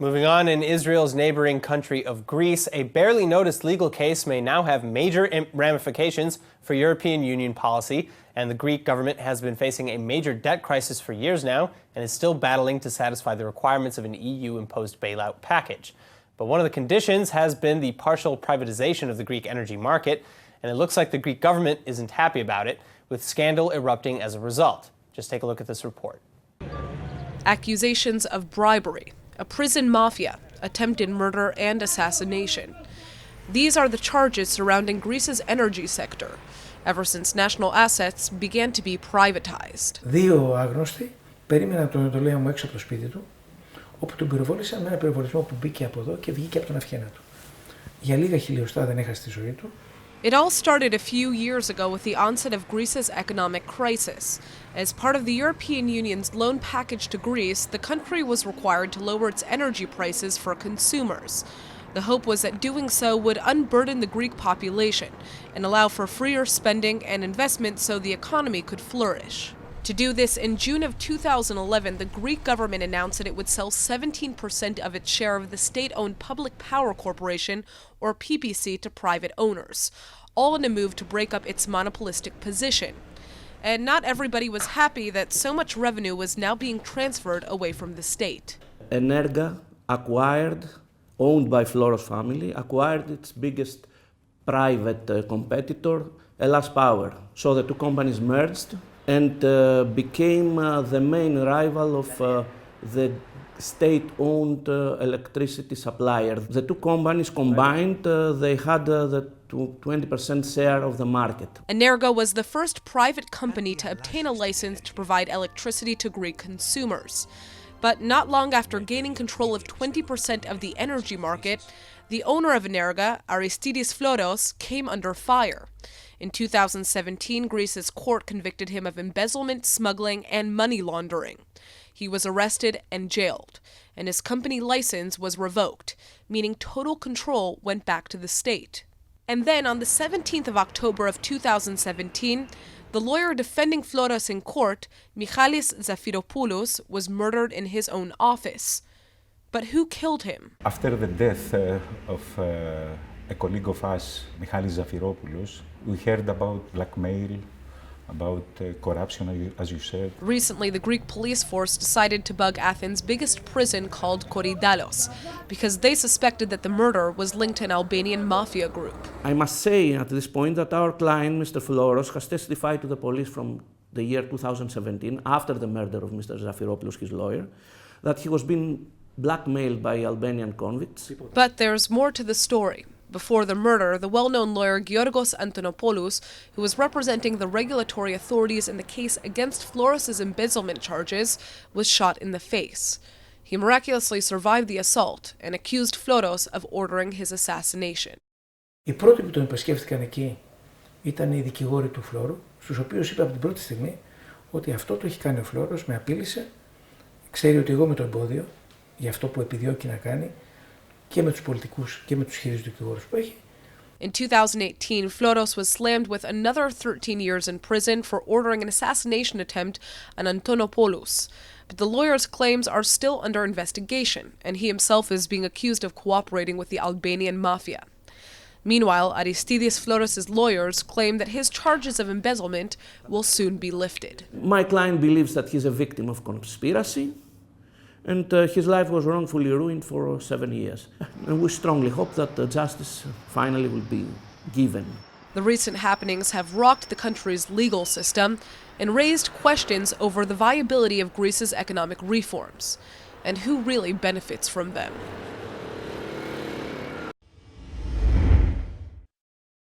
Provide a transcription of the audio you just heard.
Moving on, in Israel's neighboring country of Greece, a barely noticed legal case may now have major ramifications for European Union policy, and the Greek government has been facing a major debt crisis for years now and is still battling to satisfy the requirements of an EU-imposed bailout package. But one of the conditions has been the partial privatization of the Greek energy market, and it looks like the Greek government isn't happy about it, with scandal erupting as a result. Just take a look at this report. Accusations of bribery, a prison-mafia, attempted murder and assassination. These are the charges surrounding Greece's energy sector, ever since national assets began to be privatized. Δύο άγνωστοι περίμεναν τον Ανατολέα μου έξω από το σπίτι του, όπου τον πυροβόλησαν με ένα πυροβολισμό που μπήκε από εδώ και βγήκε από τον αυχένα του. Για λίγα χιλιοστά δεν έχασε τη ζωή του. It all started a few years ago with the onset of Greece's economic crisis. As part of the European Union's loan package to Greece, the country was required to lower its energy prices for consumers. The hope was that doing so would unburden the Greek population and allow for freer spending and investment so the economy could flourish. To do this, in June of 2011, the Greek government announced that it would sell 17% of its share of the state-owned Public Power Corporation, or PPC, to private owners, all in a move to break up its monopolistic position. And not everybody was happy that so much revenue was now being transferred away from the state. Energa acquired, owned by Floros family, acquired its biggest private competitor, Hellas Power. So the two companies merged and became the main rival of the state-owned electricity supplier. The two companies combined, they had the 20% share of the market. Energa was the first private company to obtain a license to provide electricity to Greek consumers. But not long after gaining control of 20% of the energy market, the owner of Energa, Aristidis Floros, came under fire. In 2017, Greece's court convicted him of embezzlement, smuggling, and money laundering. He was arrested and jailed, and his company license was revoked, meaning total control went back to the state. And then on the 17th of October of 2017, the lawyer defending Floros in court, Michalis Zafiropoulos, was murdered in his own office. But who killed him? After the death of a colleague of us, Michalis Zafiropoulos, we heard about blackmail, about corruption, as you said. Recently, the Greek police force decided to bug Athens' biggest prison called Korydallos because they suspected that the murder was linked to an Albanian mafia group. I must say at this point that our client, Mr. Floros, has testified to the police from the year 2017, after the murder of Mr. Zafiropoulos, his lawyer, that he was being blackmailed by Albanian convicts. But there's more to the story. Before the murder, the well-known lawyer Georgos Antonopoulos, who was representing the regulatory authorities in the case against Floros' embezzlement charges, was shot in the face. He miraculously survived the assault and accused Floros of ordering his assassination. Οι πρώτοι που τον επισκέφθηκαν εκεί ήταν οι δικηγόροι του Φλόρου, στους οποίους είπε από την πρώτη στιγμή ότι αυτό το έχει κάνει ο Φλόρος, με απείλησε, ξέρει ότι εγώ με το εμπόδιο για αυτό που επιδιώκει να κάνει, και με τους πολιτικούς και με τους χείριους δικηγόρους που έχει. In 2018, Floros was slammed with another 13 years in prison for ordering an assassination attempt on Antonopoulos. But the lawyer's claims are still under investigation, and he himself is being accused of cooperating with the Albanian mafia. Meanwhile, Aristidis Floros' lawyers claim that his charges of embezzlement will soon be lifted. My client believes that he's a victim of conspiracy, and his life was wrongfully ruined for 7 years. And we strongly hope that justice finally will be given. The recent happenings have rocked the country's legal system and raised questions over the viability of Greece's economic reforms and who really benefits from them.